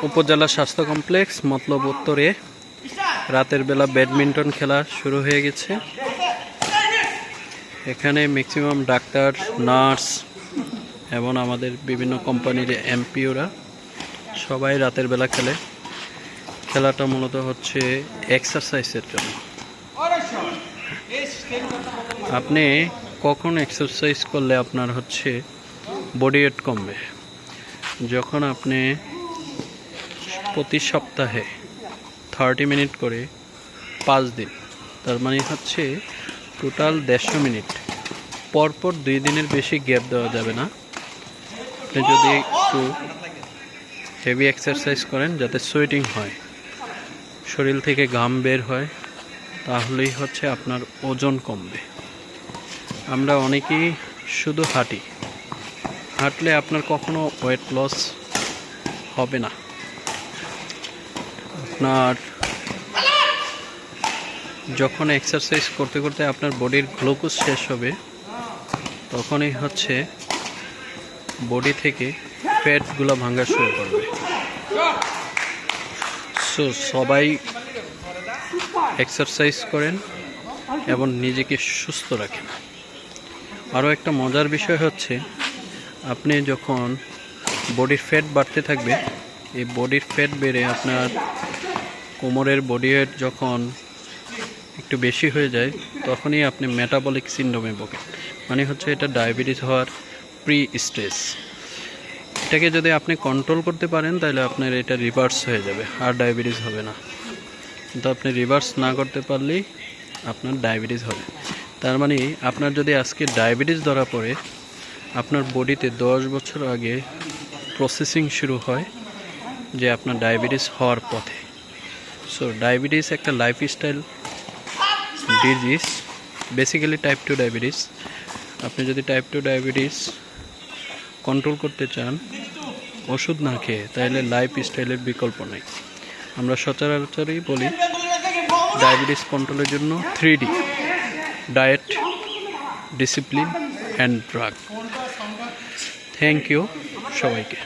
উপজেলা স্বাস্থ্য কমপ্লেক্স মতলব উত্তরে রাতের বেলা ব্যাডমিন্টন খেলা শুরু হয়ে গেছে। এখানে ম্যাক্সিমাম ডাক্তার, নার্স এবং আমাদের বিভিন্ন কোম্পানির এমপিওরা সবাই রাতের বেলা খেলে। খেলাটা মূলত হচ্ছে এক্সারসাইজের জন্য। আপনি কখন এক্সারসাইজ করলে আপনার হচ্ছে বডি ওয়েট কমবে? যখন আপনি প্রতি সপ্তাহে 30 মিনিট করে 5 দিন, তার মানে হচ্ছে টোটাল 150 মিনিট পরপর 2 দিনের বেশি গ্যাপ দেওয়া যাবে না। আপনি যদি একটু হেভি এক্সারসাইজ করেন যাতে সোয়েটিং হয়, শরীর থেকে ঘাম বের হয়, তাহলেই হচ্ছে আপনার ওজন কমবে। আমরা অনেকেই শুধু হাঁটলে আপনার কখনো ওয়েট লস হবে না। আপনার যখন এক্সারসাইজ করতে করতে আপনার বডির গ্লুকোজ শেষ হবে, তখনই হচ্ছে বডি থেকে ফ্যাটগুলো ভাঙা শুরু করবে। সো সবাই এক্সারসাইজ করেন এবং নিজেকে সুস্থ রাখেন। আরও একটা মজার বিষয় হচ্ছে, আপনি যখন বডির ফ্যাট বাড়তে থাকবে, এই বডির ফ্যাট বেড়ে আপনার কোমরের বডি ওয়েট যখন একটু বেশি হয়ে যায়, তখনই আপনি মেটাবলিক সিন্ড্রোমে ভোগেন। মানে হচ্ছে এটা ডায়াবেটিস হওয়ার প্রি স্টেজ। এটাকে যদি আপনি কন্ট্রোল করতে পারেন, তাহলে আপনার এটা রিভার্স হয়ে যাবে, আর ডায়াবেটিস হবে না। কিন্তু আপনি রিভার্স না করতে পারলেই আপনার ডায়াবেটিস হবে। তার মানে আপনার যদি আজকে ডায়াবেটিস ধরা পড়ে, আপনার বডিতে 10 বছর আগে প্রসেসিং শুরু হয় যে আপনার ডায়াবেটিস হওয়ার পথে। সো ডায়াবেটিস একটা lifestyle disease, basically type 2 diabetes. আপনি যদি টাইপ 2 ডায়াবেটিস কন্ট্রোল করতে চান ওষুধ না খেয়ে, তাহলে লাইফস্টাইলের বিকল্প নেই। আমরা সচরাচরই বলি ডায়াবেটিস কন্ট্রোলের জন্য 3D: diet, discipline and drug. Thank you সবাইকে।